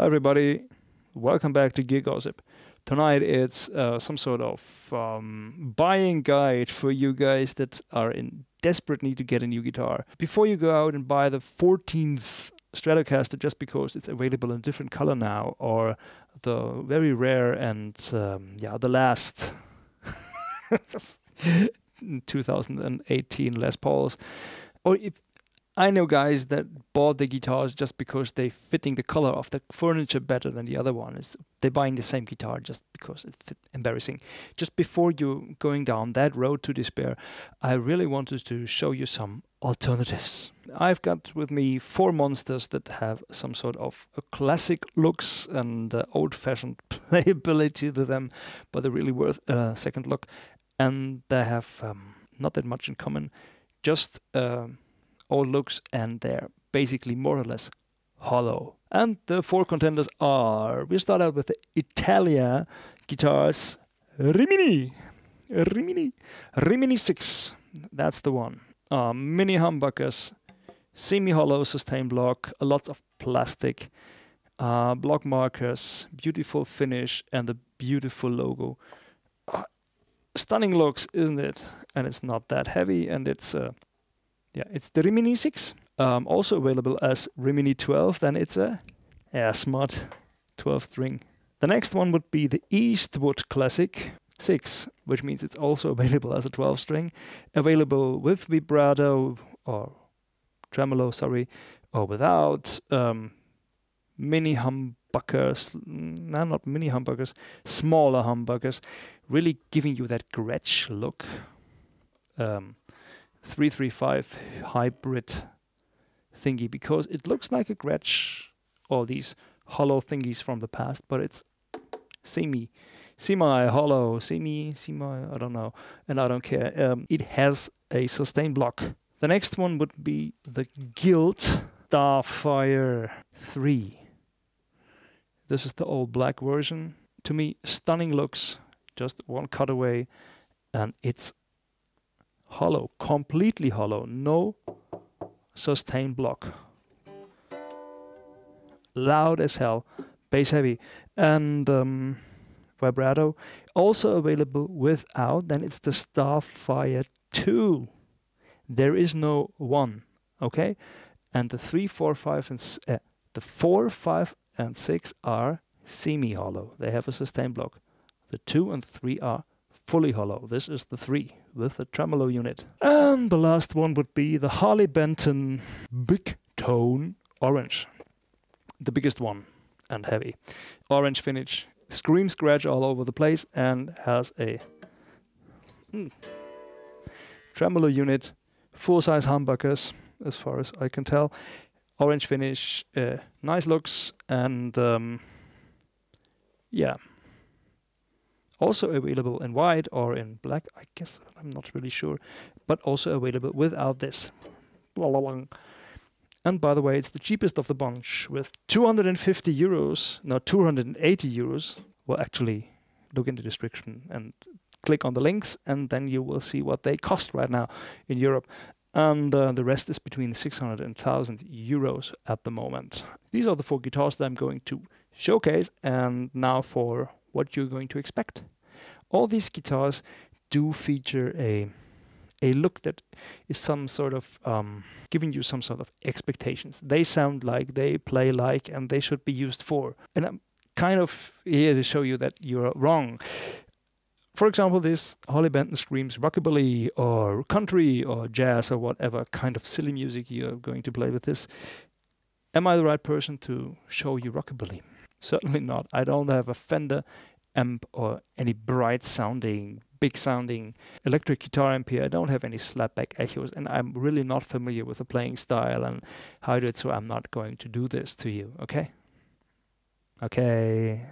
Hi everybody, welcome back to GearGossip. Tonight it's some sort of buying guide for you guys that are in desperate need to get a new guitar. Before you go out and buy the 14th Stratocaster just because it's available in a different color now, or the very rare and the last 2018 Les Pauls, or if I know guys that bought the guitars just because they're fitting the color of the furniture better than the other one. They're buying the same guitar just because it's embarrassing. Just before you going down that road to despair, I really wanted to show you some alternatives. I've got with me 4 monsters that have some sort of a classic looks and old-fashioned playability to them, but they're really worth a second look. And they have not that much in common, just old looks, and they're basically more or less hollow. And the 4 contenders are, we start out with the Italia guitars Rimini 6, that's the one. Mini humbuckers, semi-hollow sustain block, lots of plastic, block markers, beautiful finish, and a beautiful logo. Stunning looks, isn't it? And it's not that heavy, and it's it's the Rimini 6. Also available as Rimini 12, then it's a smart 12 string. The next one would be the Eastwood Classic 6, which means it's also available as a 12 string. Available with vibrato or tremolo, or without. Mini humbuckers, no, not mini humbuckers, smaller humbuckers, really giving you that Gretsch look. 335 hybrid thingy, because it looks like a Gretsch or these hollow thingies from the past, but it's semi-hollow, I don't know, and I don't care. It has a sustain block. The next one would be the Guild Starfire 3. This is the old black version. To me, stunning looks, just one cutaway, and it's hollow, completely hollow, no sustain block. Loud as hell, bass heavy, and vibrato. Also available without, then it's the Starfire 2. There is no 1, okay? And the 3, 4, 5, and the 4, 5, and 6 are semi-hollow. They have a sustain block. The 2 and 3 are fully hollow. This is the 3 with a tremolo unit. And the last one would be the Harley Benton Big Tone Orange. The biggest one and heavy. Orange finish, scream scratch all over the place, and has a tremolo unit, full-size humbuckers, as far as I can tell. Orange finish, nice looks, and also available in white or in black, I guess, I'm not really sure, but also available without this. And by the way, it's the cheapest of the bunch with 250 euros, no, 280 euros. Well, actually, look in the description and click on the links, and then you will see what they cost right now in Europe. And the rest is between 600 and 1,000 euros at the moment. These are the 4 guitars that I'm going to showcase, and now for what you're going to expect. All these guitars do feature a look that is some sort of giving you some sort of expectations. They sound like, they play like, and they should be used for. And I'm kind of here to show you that you're wrong. For example, this Harley Benton screams rockabilly or country or jazz or whatever kind of silly music you're going to play with this. Am I the right person to show you rockabilly? Certainly not. I don't have a Fender amp or any bright sounding, big sounding electric guitar amp here. I don't have any slapback echoes, and I'm really not familiar with the playing style and how I do it, so I'm not going to do this to you, okay? Okay.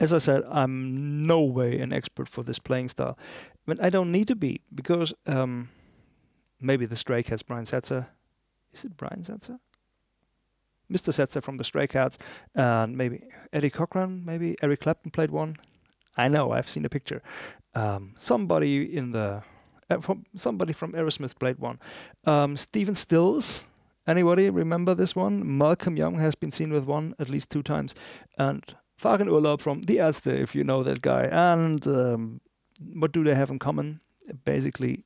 As I said, I'm no way an expert for this playing style. But I don't need to be, because maybe the Stray Cats, Brian Setzer. Is it Brian Setzer? Mr. Setzer from the Stray Cats, and maybe Eddie Cochran, maybe Eric Clapton played one. I know, I've seen a picture. Somebody from Aerosmith played one. Stephen Stills, anybody remember this one? Malcolm Young has been seen with one at least 2 times. And Farin Urlaub from Die Ärzte, if you know that guy. And what do they have in common? Basically,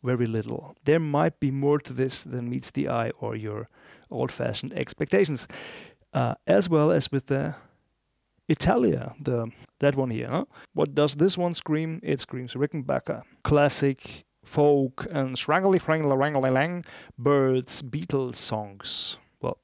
very little. There might be more to this than meets the eye or your old-fashioned expectations. As well as with the Italia, that one here. Huh? What does this one scream? It screams Rickenbacker. Classic folk and shrangly frangly wrangly lang birds, Beatles songs. Well.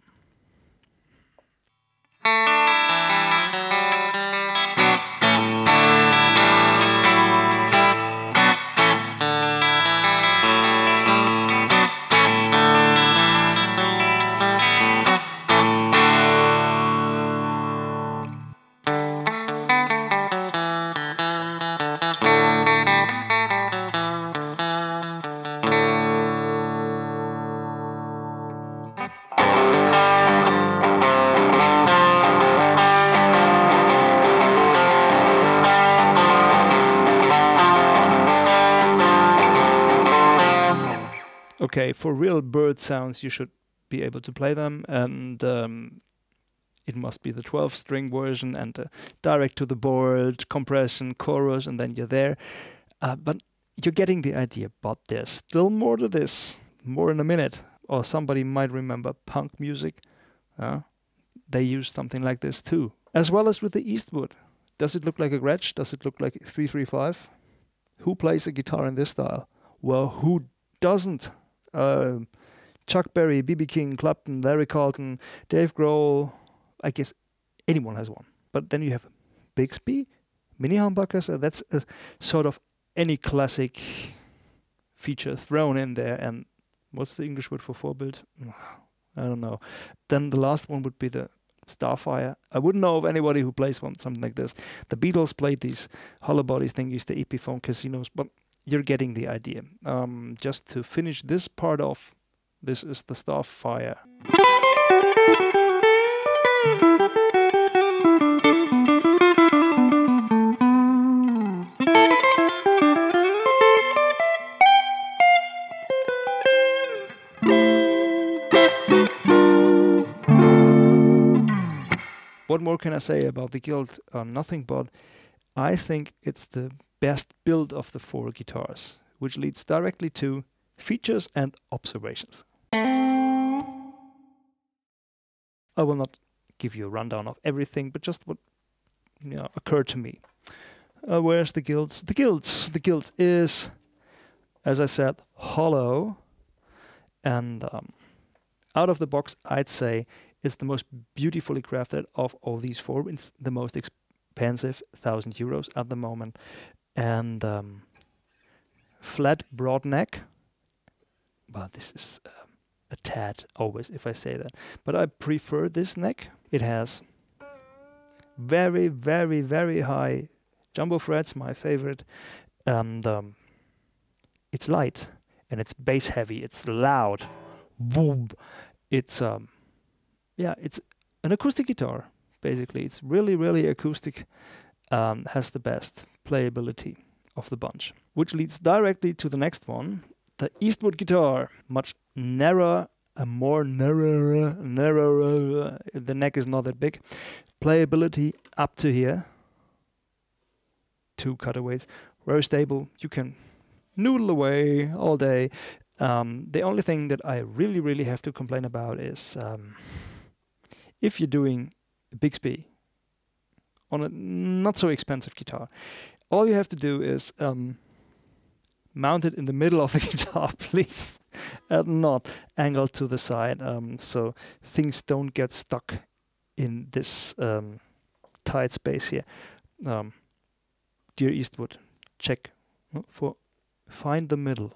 Okay, for real bird sounds, you should be able to play them, and it must be the 12-string version and direct to the board, compression, chorus, and then you're there. But you're getting the idea, but there's still more to this. More in a minute. Or somebody might remember punk music. They use something like this too. As well as with the Eastwood. Does it look like a Gretsch? Does it look like 335? Who plays a guitar in this style? Well, who doesn't? Chuck Berry, B.B. King, Clapton, Larry Carlton, Dave Grohl. I guess anyone has one. But then you have Bixby, mini humbuckers. That's a sort of any classic feature thrown in there. And what's the English word for Vorbild? I don't know. Then the last one would be the Starfire. I wouldn't know of anybody who plays something like this. The Beatles played these Hollowbodies thingies, the Epiphone casinos, but you're getting the idea. Just to finish this part off, this is the Starfire. What more can I say about the Guild? Nothing, but I think it's the best build of the 4 guitars, which leads directly to features and observations. I will not give you a rundown of everything, but just what occurred to me. Where's the Guilds? The Guilds is, as I said, hollow, and out of the box, I'd say it's the most beautifully crafted of all these 4. It's the most expensive, €1,000 at the moment. And flat broad neck. Well, this is a tad always if I say that, but I prefer this neck. It has very, very, very high jumbo frets, my favorite, and it's light and it's bass heavy. It's loud. Boom. It's it's an acoustic guitar basically. It's really, really acoustic. Has the best playability of the bunch, which leads directly to the next one, the Eastwood guitar. Much narrower, narrower. The neck is not that big. Playability up to here. 2 cutaways, very stable. You can noodle away all day. The only thing that I really, really have to complain about is if you're doing Bixby on a not so expensive guitar, all you have to do is mount it in the middle of the guitar, please, and not angled to the side, so things don't get stuck in this tight space here. Dear Eastwood, check for find the middle,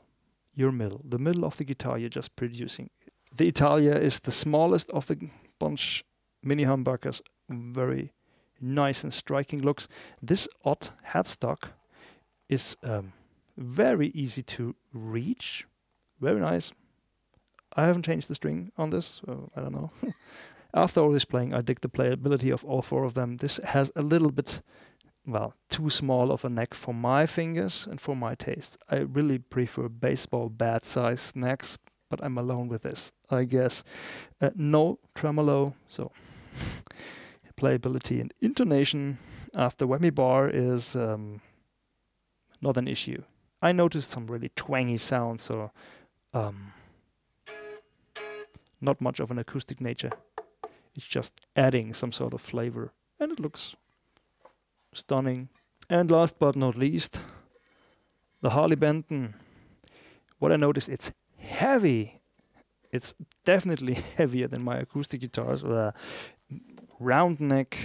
the middle of the guitar you're just producing. The Italia is the smallest of the bunch mini humbuckers, very nice and striking looks. This odd headstock is very easy to reach. Very nice. I haven't changed the string on this, so I don't know. After all this playing, I dig the playability of all four of them. This has a little bit, well, too small of a neck for my fingers and for my taste. I really prefer baseball bat size necks, but I'm alone with this, I guess. No tremolo, so playability and intonation after whammy bar is not an issue. I noticed some really twangy sounds, so not much of an acoustic nature. It's just adding some sort of flavor, and it looks stunning. And last but not least, the Harley Benton. What I noticed, it's heavy. It's definitely heavier than my acoustic guitars, with a round neck,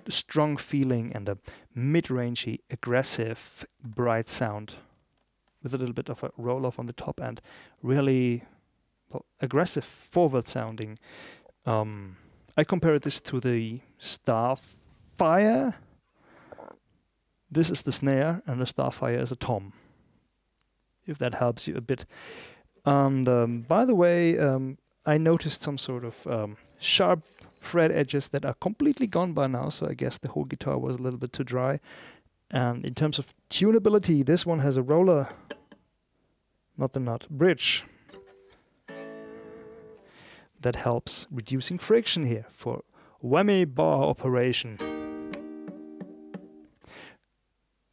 strong feeling, and a mid-rangey, aggressive, bright sound with a little bit of a roll-off on the top end. Really aggressive, forward-sounding. I compared this to the Starfire. This is the snare, and the Starfire is a tom, if that helps you a bit. And by the way, I noticed some sort of sharp fret edges that are completely gone by now, so I guess the whole guitar was a little bit too dry. And in terms of tunability, this one has a roller, not the nut, bridge, that helps reducing friction here for whammy bar operation,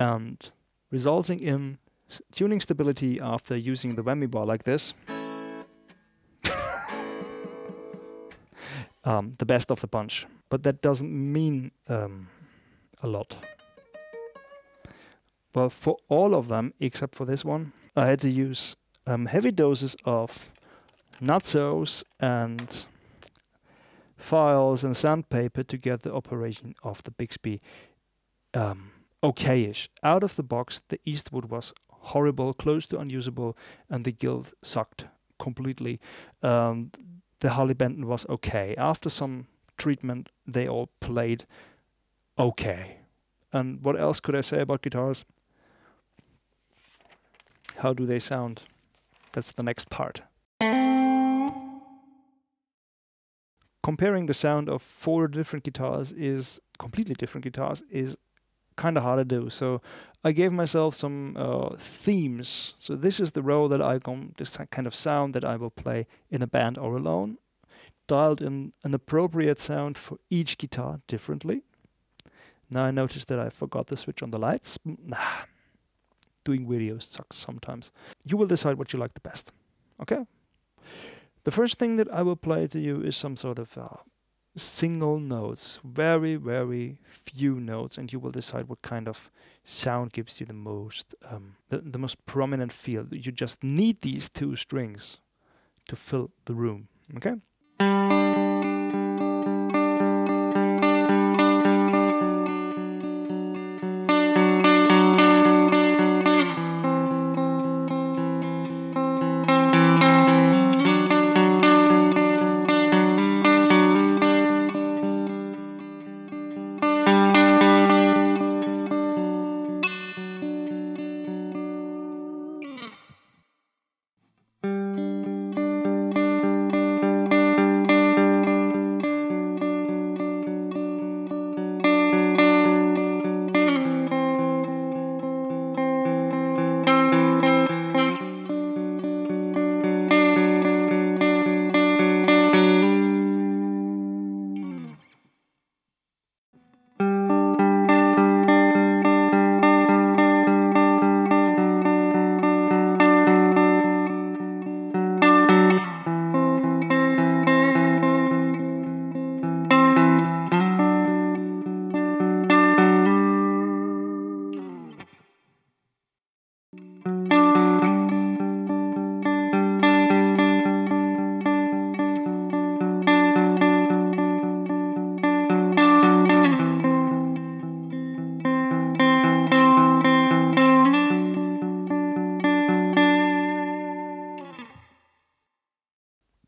and resulting in tuning stability after using the whammy bar like this. The best of the bunch, but that doesn't mean a lot. Well, for all of them except for this one, I had to use heavy doses of nutsos and files and sandpaper to get the operation of the Bixby okayish. Out of the box, the Eastwood was horrible, close to unusable, and the Guild sucked completely. The Harley Benton was okay. After some treatment, they all played okay. And what else could I say about guitars? How do they sound? That's the next part. Comparing the sound of four different guitars is completely different guitars is kind of hard to do. So I gave myself some themes. So this is the role that this kind of sound that I will play in a band or alone. Dialed in an appropriate sound for each guitar differently. Now I noticed that I forgot to switch on the lights. Doing videos sucks sometimes. You will decide what you like the best. Okay? The first thing that I will play to you is some sort of single notes, very, very few notes, and you will decide what kind of sound gives you the most prominent feel. You just need these two strings to fill the room. Okay?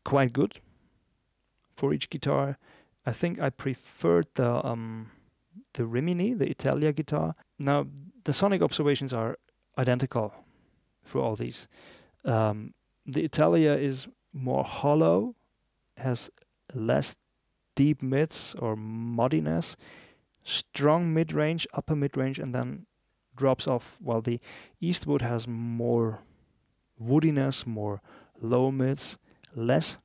Quite good for each guitar. I think I preferred the Rimini, the Italia guitar. Now, the sonic observations are identical for all these. The Italia is more hollow, has less deep mids or muddiness, strong mid-range, upper mid-range, and then drops off, while the Eastwood has more woodiness, more low mids, less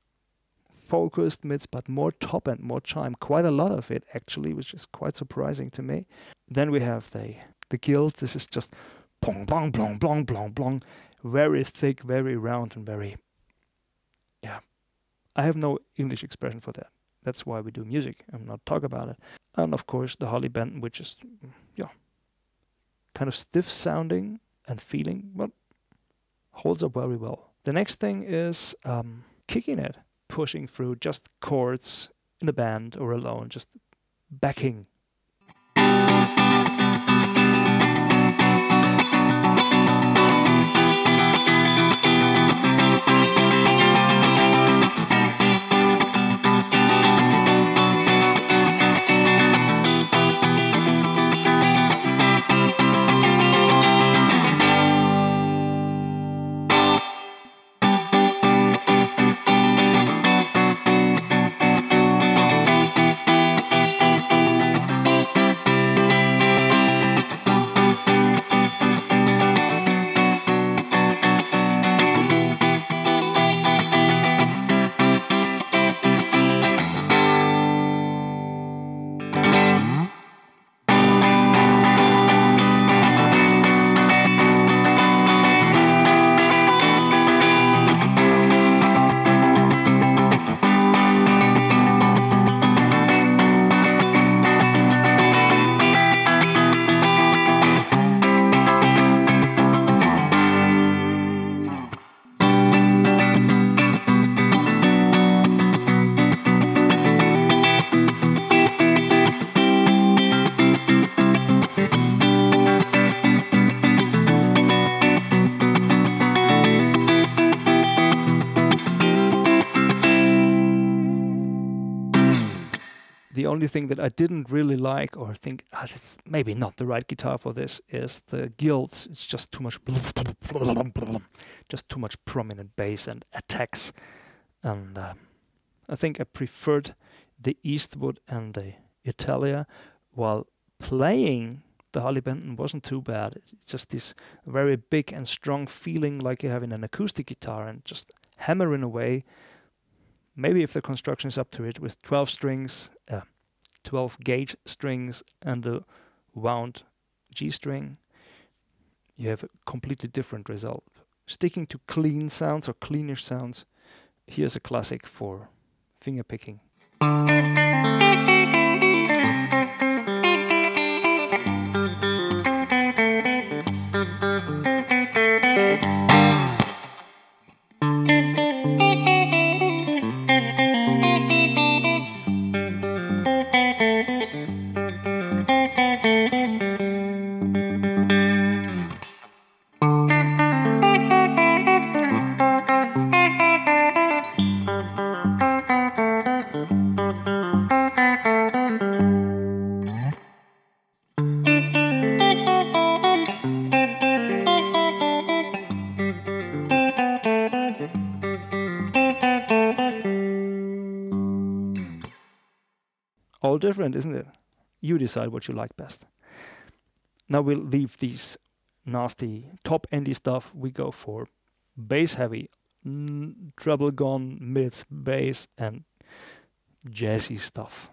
focused mids, but more top end, more chime, quite a lot of it actually, which is quite surprising to me. Then we have the Guild. This is just plong, plong, plong, plong, plong, plong, very thick, very round, and very, yeah. I have no English expression for that. That's why we do music and not talk about it. And of course the Holly Benton, which is, yeah, kind of stiff sounding and feeling, but holds up very well. The next thing is kicking it, pushing through just chords in a band or alone, just backing. The only thing that I didn't really like, or think it's maybe not the right guitar for this, is the Guild. It's just too much, just too much prominent bass and attacks. And I think I preferred the Eastwood and the Italia, while playing the Harley Benton wasn't too bad. It's just this very big and strong feeling like you have in an acoustic guitar, and just hammering away. Maybe if the construction is up to it, with 12 strings, 12 gauge strings and a wound G string, you have a completely different result. Sticking to clean sounds or cleanish sounds, here's a classic for finger picking. All different, isn't it? You decide what you like best. Now we'll leave these nasty top endy stuff. We go for bass heavy, treble gone, mids, bass, and jazzy stuff.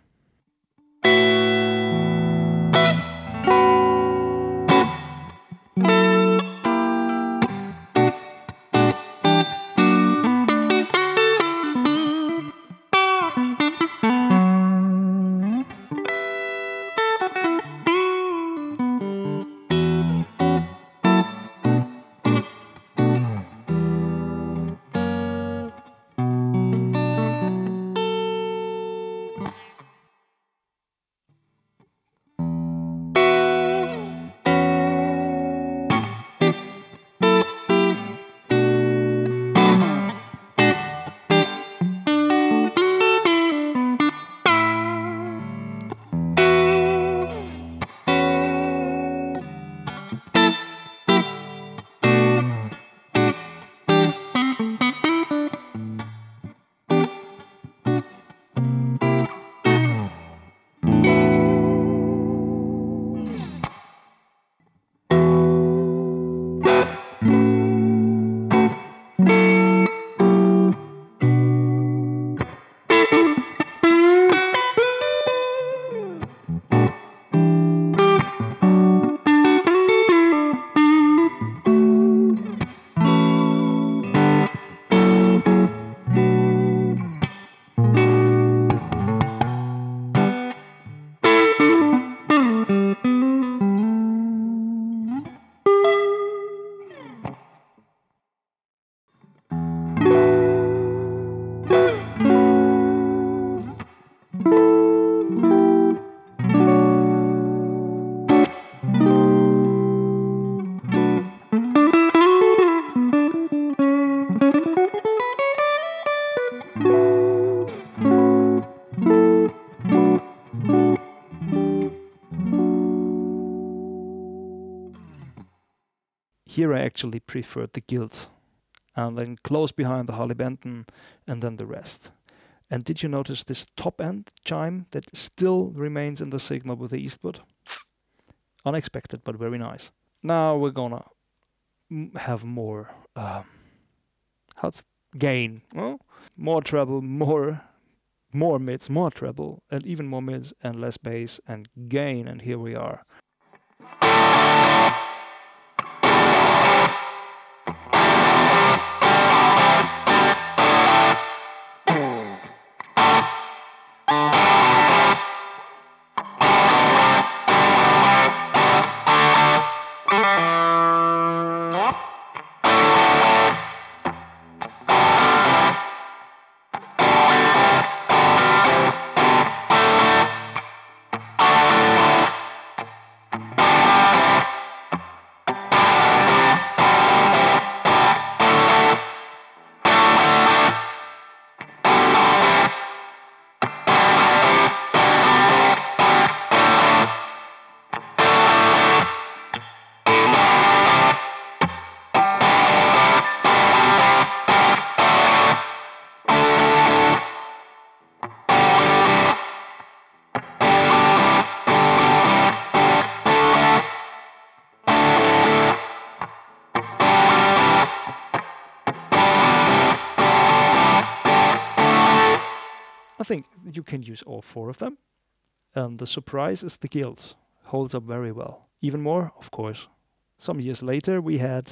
Here I actually preferred the gilt, and then close behind the Harley Benton, and then the rest. And did you notice this top end chime that still remains in the signal with the Eastwood? Unexpected, but very nice. Now we're gonna have more gain. Well, more treble, more mids, more treble, and even more mids and less bass and gain. And here we are. I think you can use all 4 of them. And the surprise is the gilt. Holds up very well. Even more, of course. Some years later we had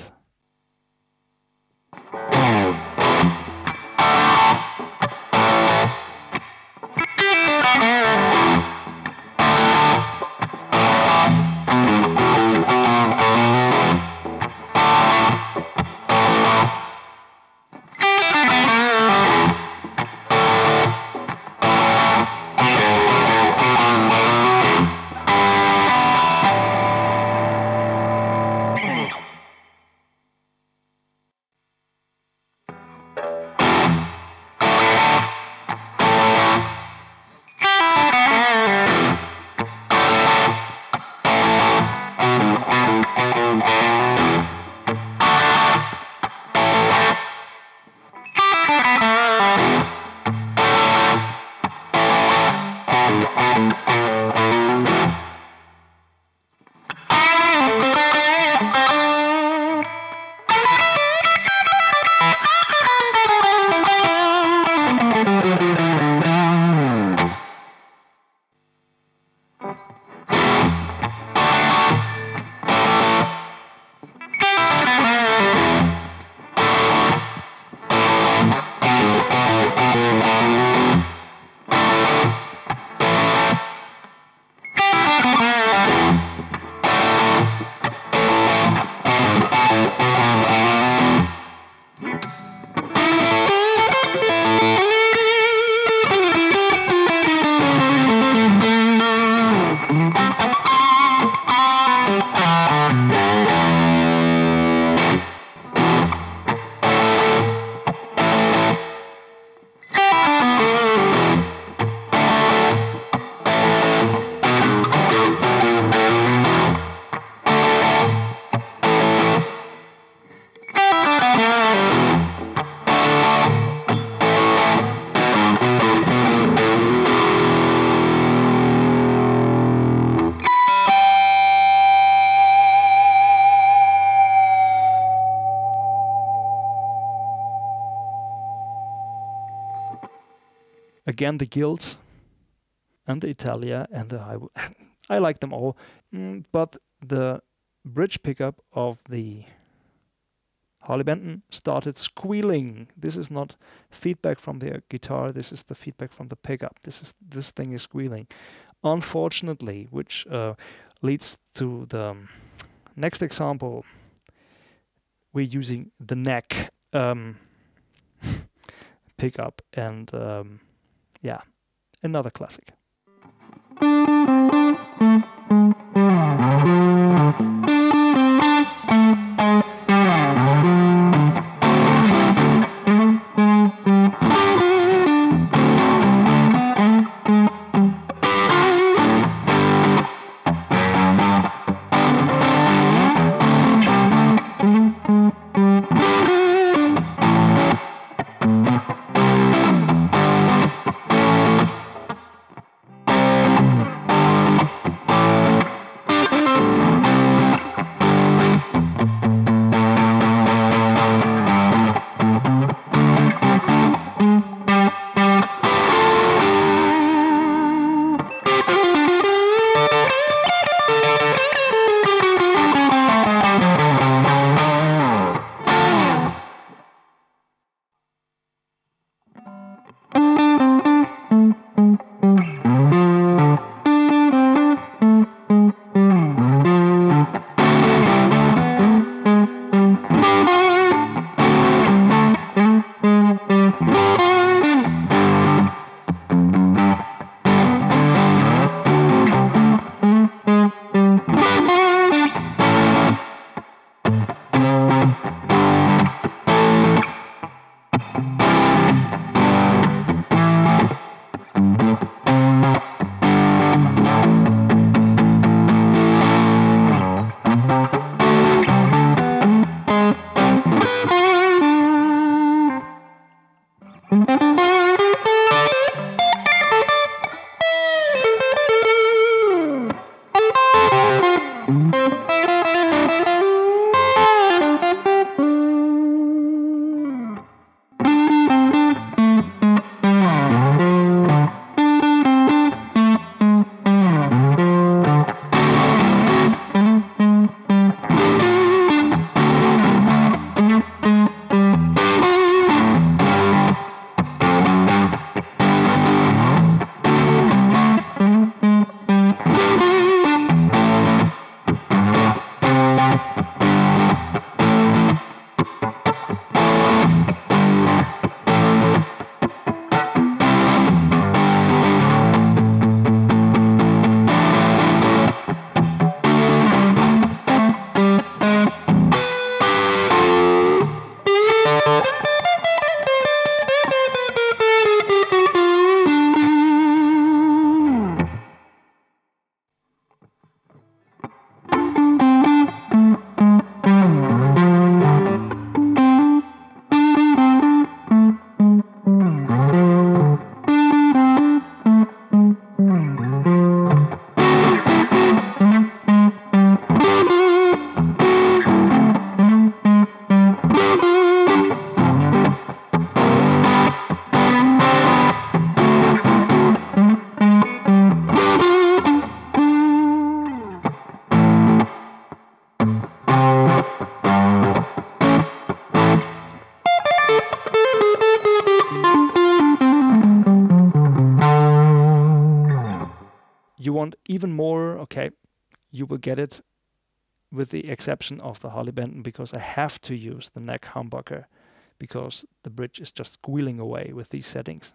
again the gilt and the Italia and the Highwood. I like them all, but the bridge pickup of the Harley Benton started squealing. This is not feedback from the guitar, this is the feedback from the pickup. This thing is squealing. Unfortunately, which leads to the next example. We're using the neck pickup, and yeah, another classic. You want even more, okay, you will get it, with the exception of the Harley Benton, because I have to use the neck humbucker because the bridge is just squealing away with these settings.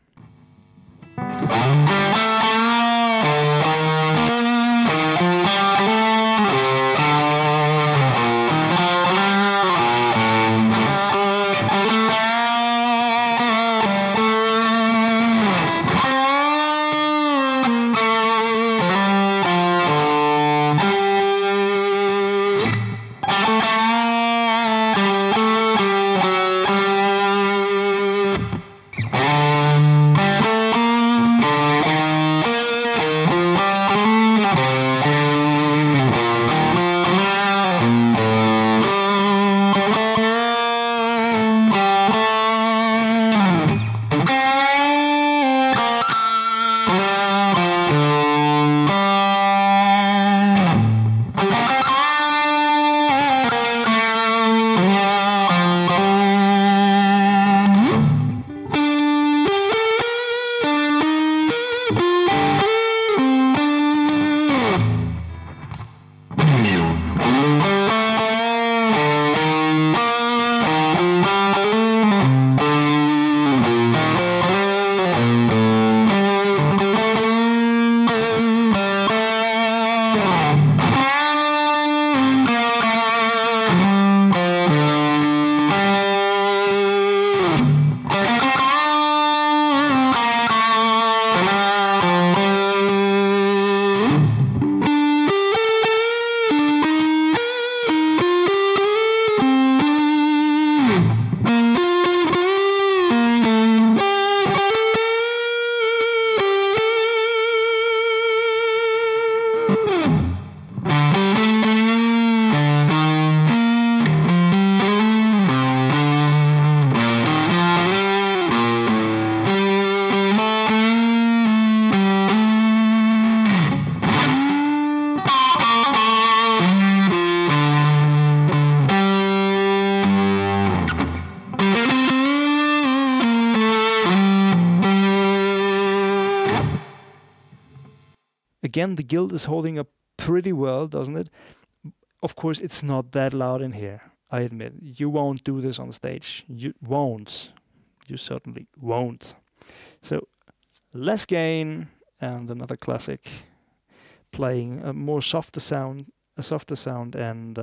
Again, the guild is holding up pretty well, doesn't it? Of course, it's not that loud in here, I admit. You won't do this on stage. You won't. You certainly won't. So, less gain, and another classic, playing a more softer sound, and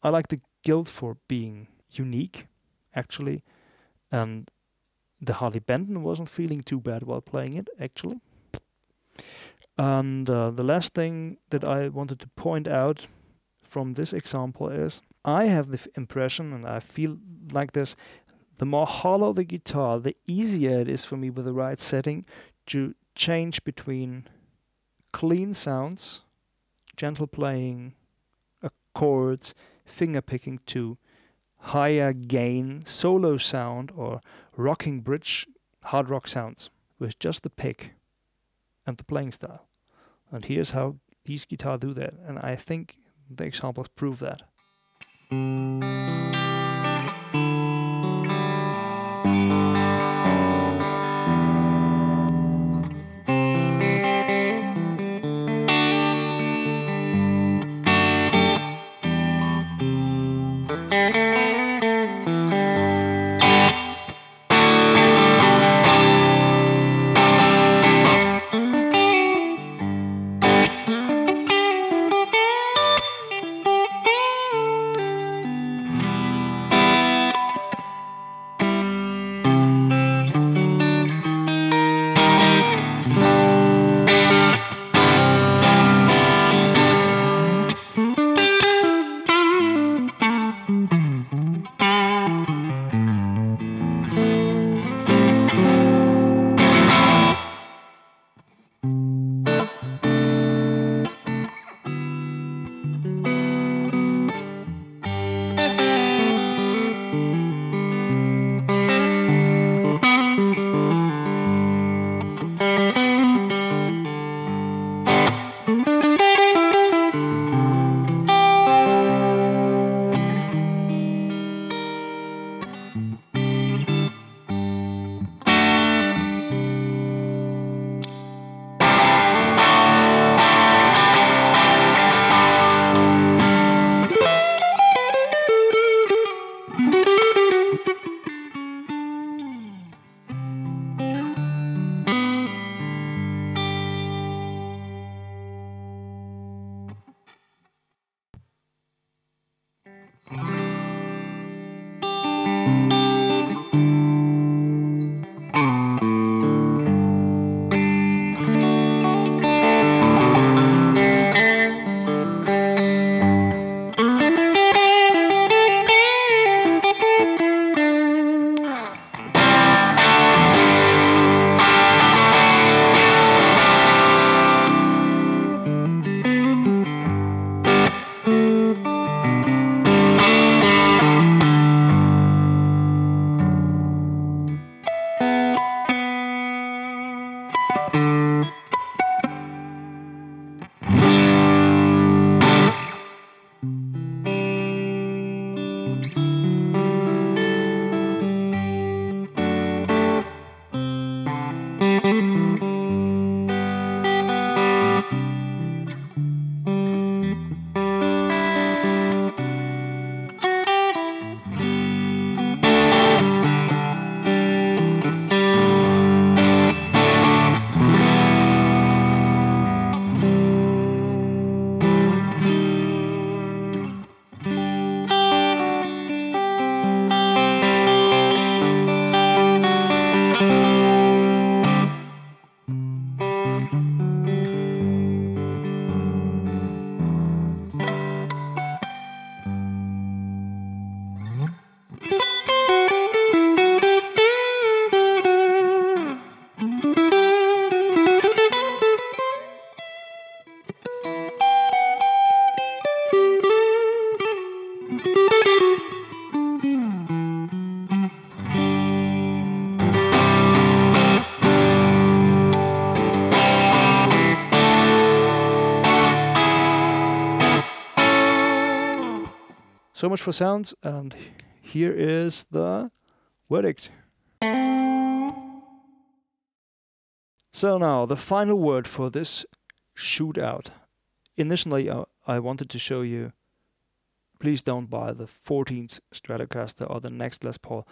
I like the Guild for being unique, actually, and the Harley Benton wasn't feeling too bad while playing it, actually. And the last thing that I wanted to point out from this example is I have the impression, and I feel like this, the more hollow the guitar, the easier it is for me with the right setting to change between clean sounds, gentle playing, chords, finger picking, to higher gain solo sound or rocking bridge hard rock sounds with just the pick and the playing style. And here's how these guitars do that, and I think the examples prove that. So much for sounds, and here is the verdict. So now, the final word for this shootout. Initially, I wanted to show you, please don't buy the 14th Stratocaster or the next Les Paul.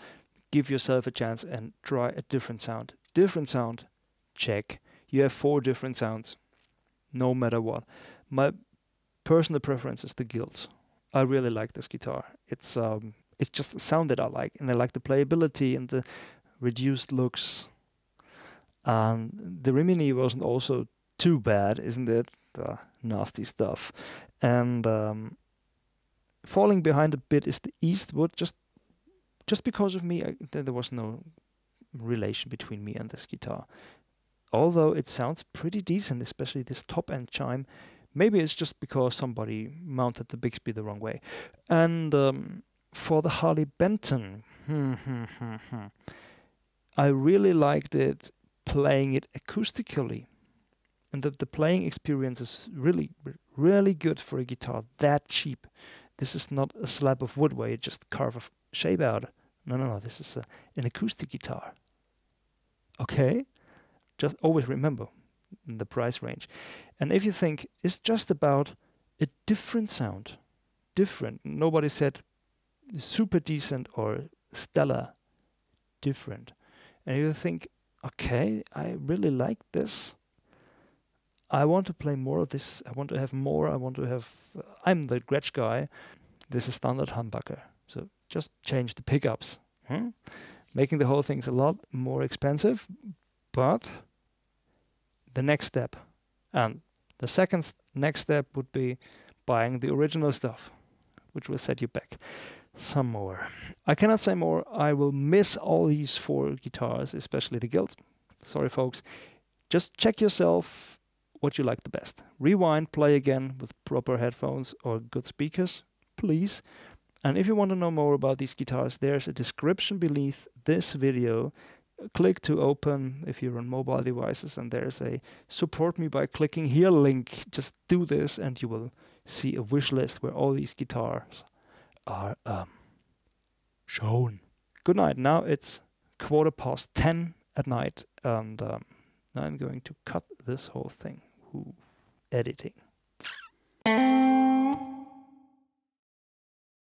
Give yourself a chance and try a different sound. Different sound, check. You have 4 different sounds, no matter what. My personal preference is the Guilds. I really like this guitar. It's just the sound that I like, and I like the playability and the reduced looks. The Rimini wasn't also too bad, isn't it? The nasty stuff. And falling behind a bit is the Eastwood. Just because of me, there was no relation between me and this guitar. Although it sounds pretty decent, especially this top end chime. Maybe it's just because somebody mounted the Bixby the wrong way. And for the Harley Benton, I really liked it playing it acoustically. And the playing experience is really, really good for a guitar that cheap. This is not a slab of wood where you just carve a shape out. No. This is an acoustic guitar. Okay? Just always remember the price range. And if you think it's just about a different sound, different. Nobody said super decent or stellar, different. And you think, okay, I really like this. I want to play more of this. I want to have more. I want to have... I'm the Gretsch guy. This is standard humbucker. So just change the pickups. Making the whole thing's a lot more expensive. But the next step, and the second next step would be buying the original stuff, which will set you back some more. I cannot say more. I will miss all these 4 guitars, especially the Guild. Sorry, folks. Just check yourself what you like the best. Rewind, play again with proper headphones or good speakers, please. And if you want to know more about these guitars, there's a description beneath this video. Click to open if you're on mobile devices, and there's a support me by clicking here link. Just do this and you will see a wish list where all these guitars are shown. Good night. Now it's 10:15 at night, and now I'm going to cut this whole thing. Ooh, editing.